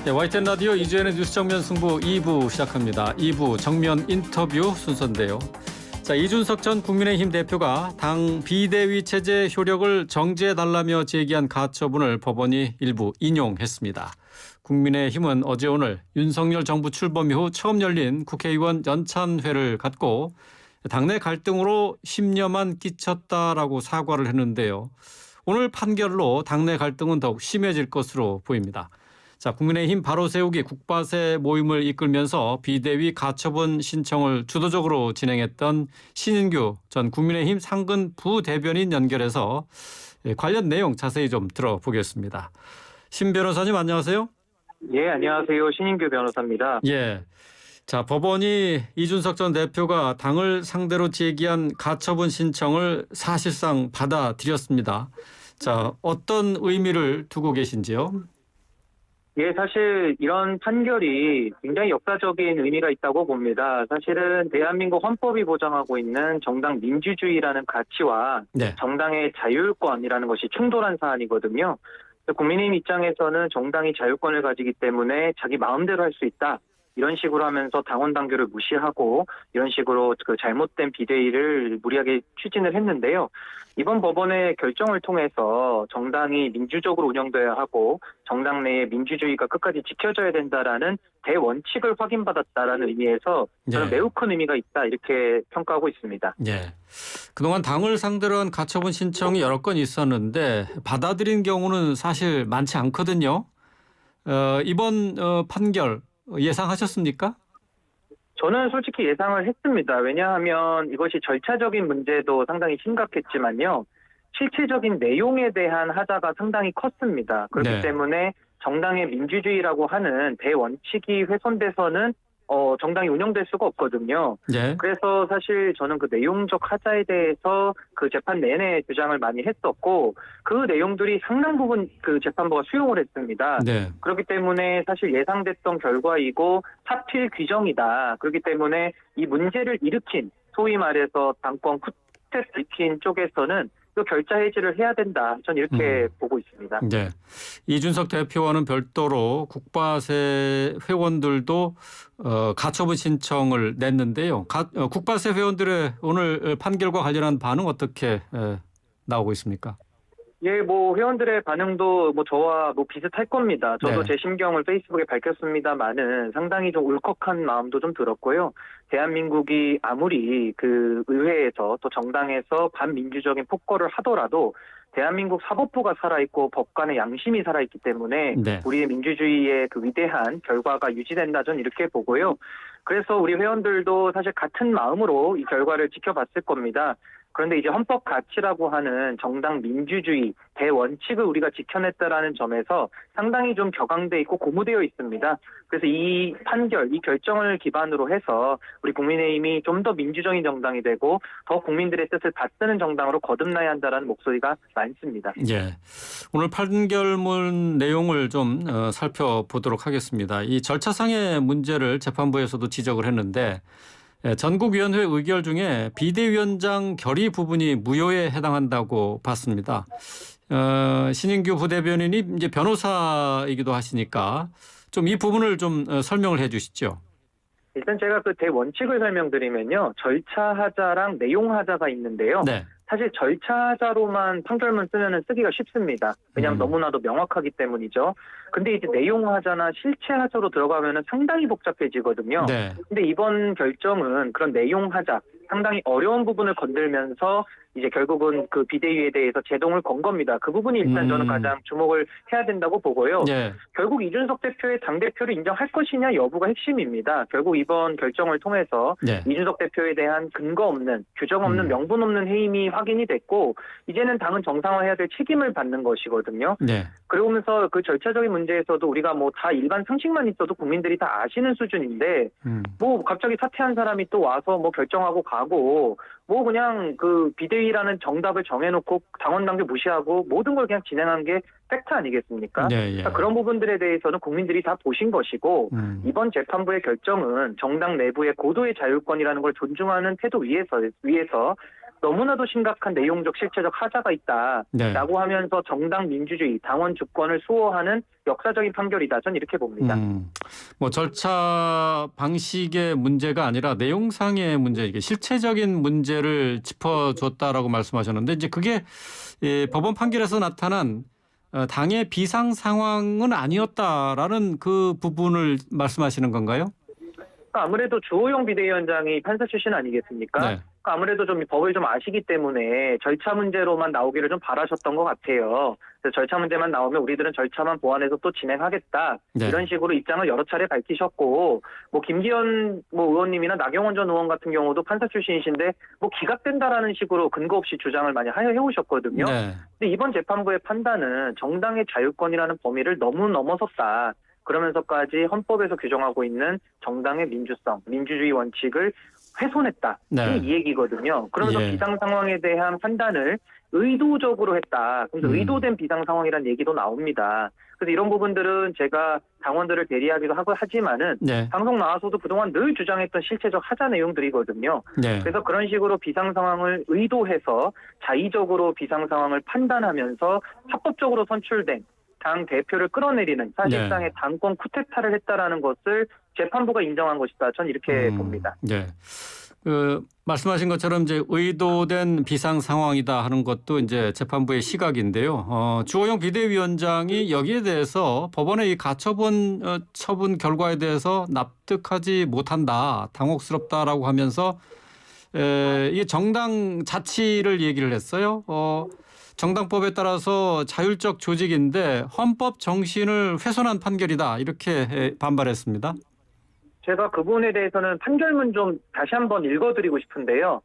네, YTN 라디오 이주연의 뉴스 정면 승부 2부 시작합니다. 2부 정면 인터뷰 순서인데요. 자, 이준석 전 국민의힘 대표가 당 비대위 체제 효력을 정지해달라며 제기한 가처분을 법원이 일부 인용했습니다. 국민의힘은 어제 오늘 윤석열 정부 출범 이후 처음 열린 국회의원 연찬회를 갖고 당내 갈등으로 심려만 끼쳤다라고 사과를 했는데요. 오늘 판결로 당내 갈등은 더욱 심해질 것으로 보입니다. 자, 국민의힘 바로 세우기 국바세 모임을 이끌면서 비대위 가처분 신청을 주도적으로 진행했던 신인규 전 국민의힘 상근 부대변인 연결해서 관련 내용 자세히 좀 들어보겠습니다. 신 변호사님 안녕하세요. 예, 안녕하세요. 신인규 변호사입니다. 예. 자, 법원이 이준석 전 대표가 당을 상대로 제기한 가처분 신청을 사실상 받아들였습니다. 자, 어떤 의미를 두고 계신지요? 예, 사실 이런 판결이 굉장히 역사적인 의미가 있다고 봅니다. 사실은 대한민국 헌법이 보장하고 있는 정당 민주주의라는 가치와 네. 정당의 자율권이라는 것이 충돌한 사안이거든요. 국민의힘 입장에서는 정당이 자율권을 가지기 때문에 자기 마음대로 할 수 있다. 이런 식으로 하면서 당원 당규를 무시하고 이런 식으로 그 잘못된 비대위를 무리하게 추진을 했는데요. 이번 법원의 결정을 통해서 정당이 민주적으로 운영돼야 하고 정당 내의 민주주의가 끝까지 지켜져야 된다라는 대원칙을 확인받았다라는 의미에서 저는 매우 큰 의미가 있다 이렇게 평가하고 있습니다. 예. 그동안 당을 상대로 한 가처분 신청이 여러 건 있었는데 받아들인 경우는 사실 많지 않거든요. 이번 판결 예상하셨습니까? 저는 솔직히 예상을 했습니다. 왜냐하면 이것이 절차적인 문제도 상당히 심각했지만요. 실체적인 내용에 대한 하자가 상당히 컸습니다. 그렇기 네. 때문에 정당의 민주주의라고 하는 대원칙이 훼손돼서는 정당이 운영될 수가 없거든요. 네. 그래서 사실 저는 그 내용적 하자에 대해서 그 재판 내내 주장을 많이 했었고 그 내용들이 상당 부분 그 재판부가 수용을 했습니다. 네. 그렇기 때문에 사실 예상됐던 결과이고 사필 규정이다. 그렇기 때문에 이 문제를 일으킨 소위 말해서 당권 쿠테 들킨 쪽에서는 또 결자 해지를 해야 된다. 전 이렇게 보고 있습니다. 네. 이준석 대표와는 별도로 국바세 회원들도 가처분 신청을 냈는데요. 국바세 회원들의 오늘 판결과 관련한 반응 어떻게 나오고 있습니까? 예, 회원들의 반응도 저와 비슷할 겁니다. 저도 네. 제 심경을 페이스북에 밝혔습니다만은 상당히 좀 울컥한 마음도 좀 들었고요. 대한민국이 아무리 그 의회에서 또 정당에서 반민주적인 폭거를 하더라도 대한민국 사법부가 살아있고 법관의 양심이 살아있기 때문에 네. 우리의 민주주의의 그 위대한 결과가 유지된다 저는 이렇게 보고요. 그래서 우리 회원들도 사실 같은 마음으로 이 결과를 지켜봤을 겁니다. 그런데 이제 헌법 가치라고 하는 정당 민주주의 대원칙을 우리가 지켜냈다라는 점에서 상당히 좀 격앙돼 있고 고무되어 있습니다. 그래서 이 판결, 이 결정을 기반으로 해서 우리 국민의힘이 좀 더 민주적인 정당이 되고 더 국민들의 뜻을 받드는 정당으로 거듭나야 한다는 목소리가 많습니다. 예. 오늘 판결문 내용을 좀 살펴보도록 하겠습니다. 이 절차상의 문제를 재판부에서도 지적을 했는데 전국위원회 의결 중에 비대위원장 결의 부분이 무효에 해당한다고 봤습니다. 신인규 부대변인이 이제 변호사이기도 하시니까 좀 이 부분을 좀 설명을 해 주시죠. 일단 제가 그 대원칙을 설명드리면요. 절차 하자랑 내용 하자가 있는데요. 네. 사실 절차 하자로만 판결문 쓰면은 쓰기가 쉽습니다. 왜냐하면 너무나도 명확하기 때문이죠. 근데 이제 내용 하자나 실체 하자로 들어가면은 상당히 복잡해지거든요. 네. 근데 이번 결정은 그런 내용 하자, 상당히 어려운 부분을 건들면서 이제 결국은 그 비대위에 대해서 제동을 건 겁니다. 그 부분이 일단 저는 가장 주목을 해야 된다고 보고요. 네. 결국 이준석 대표의 당대표를 인정할 것이냐 여부가 핵심입니다. 결국 이번 결정을 통해서 네. 이준석 대표에 대한 근거 없는, 규정 없는, 명분 없는 해임이 확인이 됐고 이제는 당은 정상화해야 될 책임을 받는 것이거든요. 네. 그러면서 그 절차적인 문제에서도 우리가 다 일반 상식만 있어도 국민들이 다 아시는 수준인데 갑자기 사퇴한 사람이 또 와서 결정하고 가고 그냥 그 비대위라는 정답을 정해놓고 당원 당규 무시하고 모든 걸 그냥 진행한 게 팩트 아니겠습니까? 네, 예. 그러니까 그런 부분들에 대해서는 국민들이 다 보신 것이고 이번 재판부의 결정은 정당 내부의 고도의 자율권이라는 걸 존중하는 태도 위에서 너무나도 심각한 내용적 실체적 하자가 있다라고 네. 하면서 정당 민주주의, 당원 주권을 수호하는 역사적인 판결이다. 전 이렇게 봅니다. 뭐 절차 방식의 문제가 아니라 내용상의 문제, 이게 실체적인 문제를 짚어줬다라고 말씀하셨는데 이제 그게 법원 판결에서 나타난 당의 비상 상황은 아니었다라는 그 부분을 말씀하시는 건가요? 그러니까 아무래도 주호영 비대위원장이 판사 출신 아니겠습니까? 네. 그러니까 아무래도 좀 법을 좀 아시기 때문에 절차 문제로만 나오기를 좀 바라셨던 것 같아요. 그래서 절차 문제만 나오면 우리들은 절차만 보완해서 또 진행하겠다. 네. 이런 식으로 입장을 여러 차례 밝히셨고, 뭐 김기현 의원님이나 나경원 전 의원 같은 경우도 판사 출신이신데 뭐 기각된다라는 식으로 근거 없이 주장을 많이 해오셨거든요. 네. 근데 이번 재판부의 판단은 정당의 자유권이라는 범위를 너무 넘어섰다. 그러면서까지 헌법에서 규정하고 있는 정당의 민주성, 민주주의 원칙을 훼손했다. 네. 이 얘기거든요. 그러면서 예. 비상 상황에 대한 판단을 의도적으로 했다. 근데 의도된 비상 상황이라는 얘기도 나옵니다. 그래서 이런 부분들은 제가 당원들을 대리하기도 하지만은 네. 방송 나와서도 그동안 늘 주장했던 실체적 하자 내용들이거든요. 네. 그래서 그런 식으로 비상 상황을 의도해서 자의적으로 비상 상황을 판단하면서 합법적으로 선출된 당 대표를 끌어내리는 사실상의 당권 쿠데타를 했다라는 것을 재판부가 인정한 것이다. 전 이렇게 봅니다. 네. 말씀하신 것처럼 이제 의도된 비상 상황이다 하는 것도 이제 재판부의 시각인데요. 주호영 비대위원장이 여기에 대해서 법원의 이 가처분 처분 결과에 대해서 납득하지 못한다, 당혹스럽다라고 하면서 이게 정당 자치를 얘기를 했어요. 정당법에 따라서 자율적 조직인데 헌법 정신을 훼손한 판결이다, 이렇게 반발했습니다. 제가 그 부분에 대해서는 판결문 좀 다시 한번 읽어드리고 싶은데요.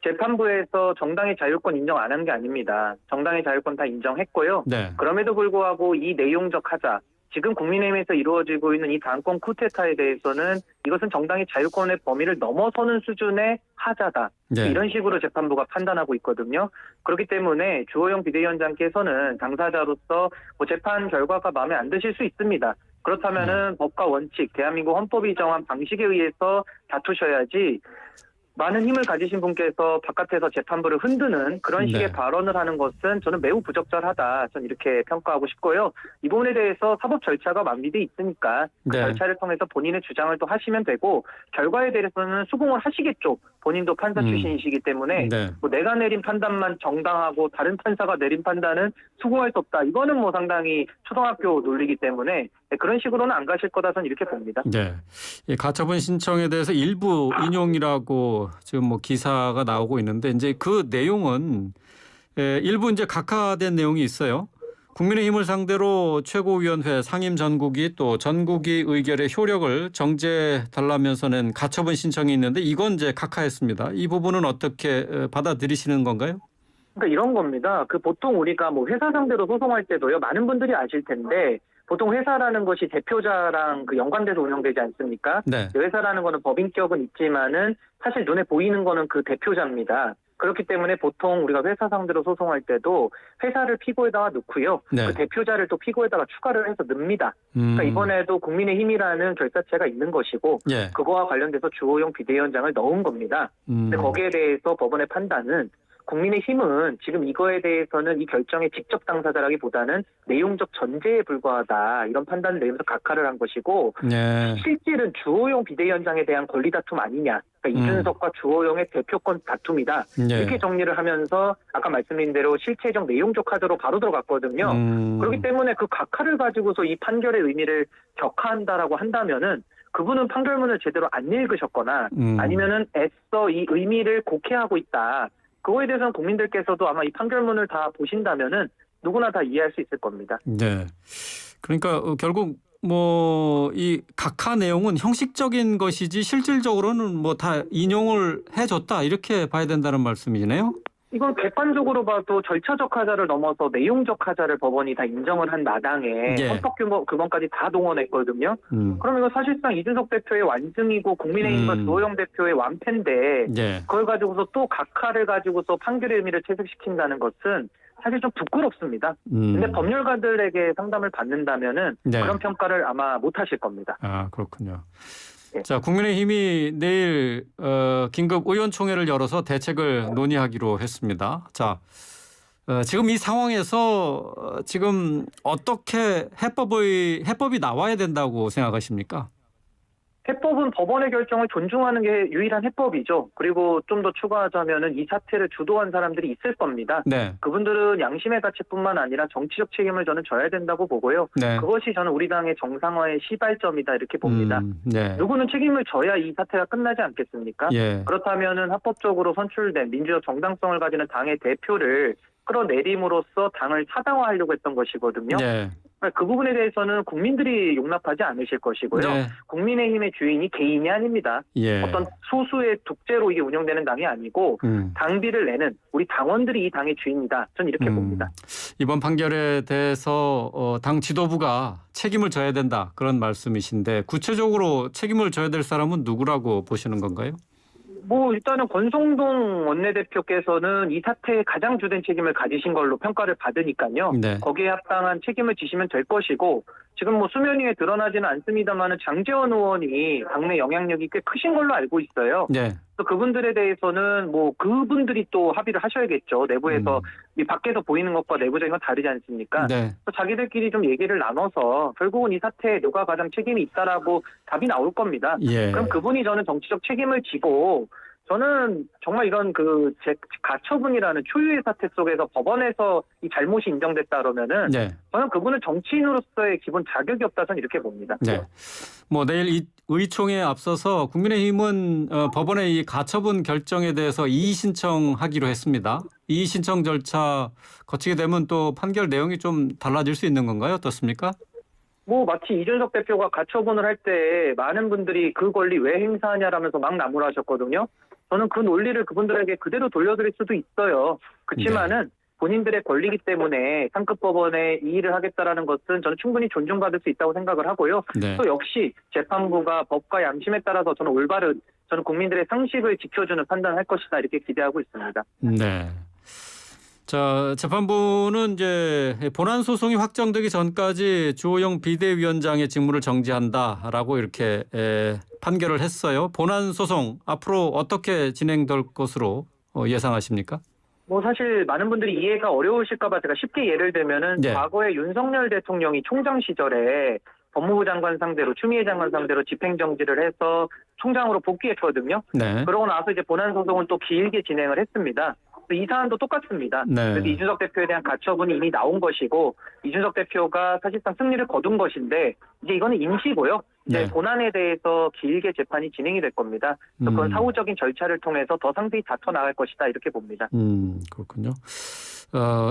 재판부에서 정당의 자율권 인정 안 한 게 아닙니다. 정당의 자율권 다 인정했고요. 네. 그럼에도 불구하고 이 내용적 하자, 지금 국민의힘에서 이루어지고 있는 이 당권 쿠데타에 대해서는 이것은 정당의 자율권의 범위를 넘어서는 수준의 하자다. 네. 이런 식으로 재판부가 판단하고 있거든요. 그렇기 때문에 주호영 비대위원장께서는 당사자로서 뭐 재판 결과가 마음에 안 드실 수 있습니다. 그렇다면은 법과 원칙, 대한민국 헌법이 정한 방식에 의해서 다투셔야지, 많은 힘을 가지신 분께서 바깥에서 재판부를 흔드는 그런 식의 네. 발언을 하는 것은 저는 매우 부적절하다. 저는 이렇게 평가하고 싶고요. 이 부분에 대해서 사법 절차가 만비돼 있으니까 그 네. 절차를 통해서 본인의 주장을 또 하시면 되고, 결과에 대해서는 수긍을 하시겠죠. 본인도 판사 출신이시기 때문에 네. 뭐 내가 내린 판단만 정당하고 다른 판사가 내린 판단은 수긍할 수 없다. 이거는 뭐 상당히 초등학교 논리이기 때문에 그런 식으로는 안 가실 거다. 저는 이렇게 봅니다. 네. 이 가처분 신청에 대해서 일부 인용이라고 지금 뭐 기사가 나오고 있는데 이제 그 내용은 일부 이제 각하된 내용이 있어요. 국민의힘을 상대로 최고위원회 상임 전국이 또 전국이 의결의 효력을 정지해달라면서 낸 가처분 신청이 있는데 이건 이제 각하했습니다. 이 부분은 어떻게 받아들이시는 건가요? 그러니까 이런 겁니다. 그 보통 우리가 뭐 회사 상대로 소송할 때도요, 많은 분들이 아실 텐데 보통 회사라는 것이 대표자랑 그 연관돼서 운영되지 않습니까? 네. 회사라는 거는 법인격은 있지만은 사실 눈에 보이는 거는 그 대표자입니다. 그렇기 때문에 보통 우리가 회사 상대로 소송할 때도 회사를 피고에다가 넣고요. 네. 그 대표자를 또 피고에다가 추가를 해서 넣습니다. 그러니까 이번에도 국민의힘이라는 결사체가 있는 것이고 예. 그거와 관련돼서 주호영 비대위원장을 넣은 겁니다. 근데 거기에 대해서 법원의 판단은 국민의힘은 지금 이거에 대해서는 이 결정의 직접 당사자라기보다는 내용적 전제에 불과하다. 이런 판단을 내면서 각하를 한 것이고 네. 실질은 주호영 비대위원장에 대한 권리 다툼 아니냐. 그러니까 이준석과 주호영의 대표권 다툼이다. 예. 이렇게 정리를 하면서 아까 말씀드린 대로 실체적 내용적 하자로 바로 들어갔거든요. 그렇기 때문에 그 각하를 가지고서 이 판결의 의미를 격하한다라고 한다면은 그분은 판결문을 제대로 안 읽으셨거나 아니면은 애써 이 의미를 곡해하고 있다. 그거에 대해서는 국민들께서도 아마 이 판결문을 다 보신다면은 누구나 다 이해할 수 있을 겁니다. 네. 그러니까 결국 뭐 이 각하 내용은 형식적인 것이지 실질적으로는 뭐 다 인용을 해줬다, 이렇게 봐야 된다는 말씀이네요. 이건 객관적으로 봐도 절차적 하자를 넘어서 내용적 하자를 법원이 다 인정을 한 마당에 예. 헌법 규범까지 다 동원했거든요. 그럼 이거 사실상 이준석 대표의 완승이고 국민의힘과 주호영 대표의 완패인데 예. 그걸 가지고서 또 각하를 가지고서 판결의 의미를 채색시킨다는 것은 사실 좀 부끄럽습니다. 근데 법률가들에게 상담을 받는다면은 네. 그런 평가를 아마 못 하실 겁니다. 아, 그렇군요. 자, 국민의힘이 내일 긴급 의원총회를 열어서 대책을 논의하기로 했습니다. 자, 지금 이 상황에서 지금 어떻게 해법이 나와야 된다고 생각하십니까? 해법은 법원의 결정을 존중하는 게 유일한 해법이죠. 그리고 좀 더 추가하자면은 이 사태를 주도한 사람들이 있을 겁니다. 네. 그분들은 양심의 가치뿐만 아니라 정치적 책임을 저는 져야 된다고 보고요. 네. 그것이 저는 우리 당의 정상화의 시발점이다 이렇게 봅니다. 네. 누구는 책임을 져야 이 사태가 끝나지 않겠습니까? 예. 그렇다면은 합법적으로 선출된 민주적 정당성을 가지는 당의 대표를 끌어내림으로써 당을 사당화하려고 했던 것이거든요. 네. 그 부분에 대해서는 국민들이 용납하지 않으실 것이고요. 네. 국민의힘의 주인이 개인이 아닙니다. 예. 어떤 소수의 독재로 이게 운영되는 당이 아니고 당비를 내는 우리 당원들이 이 당의 주인이다. 저는 이렇게 봅니다. 이번 판결에 대해서 당 지도부가 책임을 져야 된다 그런 말씀이신데 구체적으로 책임을 져야 될 사람은 누구라고 보시는 건가요? 일단은 권성동 원내대표께서는 이 사태에 가장 주된 책임을 가지신 걸로 평가를 받으니까요. 네. 거기에 합당한 책임을 지시면 될 것이고 지금 수면 위에 드러나지는 않습니다만은 장제원 의원이 당내 영향력이 꽤 크신 걸로 알고 있어요. 네. 또 그분들에 대해서는 그분들이 또 합의를 하셔야겠죠. 내부에서 이 밖에서 보이는 것과 내부적인 건 다르지 않습니까? 네. 또 자기들끼리 좀 얘기를 나눠서 결국은 이 사태에 누가 가장 책임이 있다라고 답이 나올 겁니다. 예. 그럼 그분이 저는 정치적 책임을 지고 저는 정말 이런 제 가처분이라는 초유의 사태 속에서 법원에서 이 잘못이 인정됐다 그러면은 네. 저는 그분은 정치인으로서의 기본 자격이 없다 저는 이렇게 봅니다. 네. 내일 이 의총에 앞서서 국민의힘은 법원의 이 가처분 결정에 대해서 이의 신청하기로 했습니다. 이의 신청 절차 거치게 되면 또 판결 내용이 좀 달라질 수 있는 건가요? 어떻습니까? 마치 이준석 대표가 가처분을 할 때 많은 분들이 그 권리 왜 행사하냐라면서 막 나무라하셨거든요. 저는 그 논리를 그분들에게 그대로 돌려드릴 수도 있어요. 그렇지만은 본인들의 권리이기 때문에 상급 법원에 이의를 하겠다라는 것은 저는 충분히 존중받을 수 있다고 생각을 하고요. 네. 또 역시 재판부가 법과 양심에 따라서 저는 국민들의 상식을 지켜주는 판단을 할 것이다 이렇게 기대하고 있습니다. 네. 자, 재판부는 이제 본안 소송이 확정되기 전까지 주호영 비대위원장의 직무를 정지한다라고 이렇게 판결을 했어요. 본안 소송 앞으로 어떻게 진행될 것으로 예상하십니까? 사실 많은 분들이 이해가 어려우실까 봐 제가 쉽게 예를 들면은 네. 과거에 윤석열 대통령이 총장 시절에 법무부 장관 상대로 추미애 장관 상대로 집행정지를 해서 총장으로 복귀했거든요. 네. 그러고 나서 이제 본안 소송은 또 길게 진행을 했습니다. 이 사안도 똑같습니다. 네. 그래서 이준석 대표에 대한 가처분이 이미 나온 것이고 이준석 대표가 사실상 승리를 거둔 것인데 이제 이거는 임시고요. 이제 네. 본안에 대해서 길게 재판이 진행이 될 겁니다. 그래서 그건 사후적인 절차를 통해서 더 상세히 다퉈 나갈 것이다 이렇게 봅니다. 그렇군요.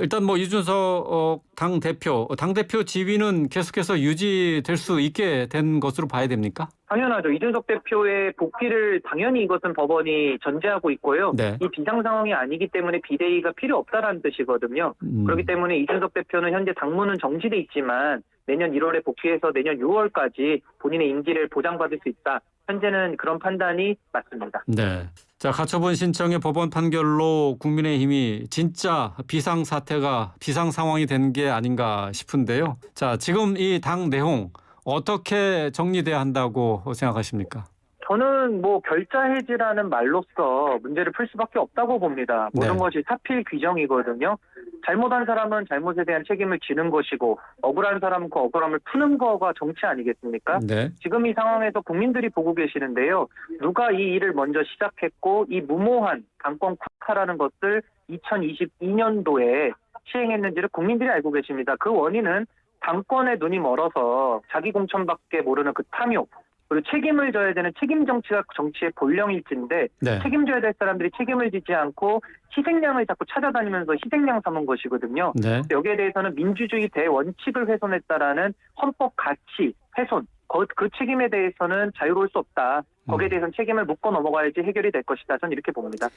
일단 이준석 당대표 지위는 계속해서 유지될 수 있게 된 것으로 봐야 됩니까? 당연하죠. 이준석 대표의 복귀를 당연히 이것은 법원이 전제하고 있고요. 네. 이 비상 상황이 아니기 때문에 비대위가 필요 없다라는 뜻이거든요. 그렇기 때문에 이준석 대표는 현재 당무는 정지돼 있지만 내년 1월에 복귀해서 내년 6월까지 본인의 임기를 보장받을 수 있다. 현재는 그런 판단이 맞습니다. 네. 자, 가처분 신청의 법원 판결로 국민의힘이 진짜 비상 상황이 된 게 아닌가 싶은데요. 자, 지금 이 당 내용 어떻게 정리돼야 한다고 생각하십니까? 저는 결자 해지라는 말로써 문제를 풀 수밖에 없다고 봅니다. 모든 네. 것이 사필 규정이거든요. 잘못한 사람은 잘못에 대한 책임을 지는 것이고 억울한 사람은 그 억울함을 푸는 거가 정치 아니겠습니까? 네. 지금 이 상황에서 국민들이 보고 계시는데요. 누가 이 일을 먼저 시작했고 이 무모한 당권 국가라는 것을 2022년도에 시행했는지를 국민들이 알고 계십니다. 그 원인은 당권에 눈이 멀어서 자기 공천밖에 모르는 그 탐욕, 그리고 책임을 져야 되는 책임 정치가 정치의 본령일진데 네. 책임져야 될 사람들이 책임을 지지 않고 희생양을 자꾸 찾아다니면서 희생양 삼은 것이거든요. 네. 여기에 대해서는 민주주의 대원칙을 훼손했다라는 헌법 가치 훼손, 그 책임에 대해서는 자유로울 수 없다. 거기에 대해서는 책임을 묻고 넘어가야지 해결이 될 것이다. 저는 이렇게 봅니다.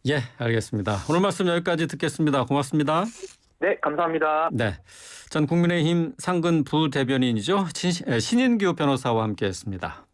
예, 알겠습니다. 오늘 말씀 여기까지 듣겠습니다. 고맙습니다. 네, 감사합니다. 네, 전 국민의힘 상근 부대변인이죠. 신인규 변호사와 함께했습니다.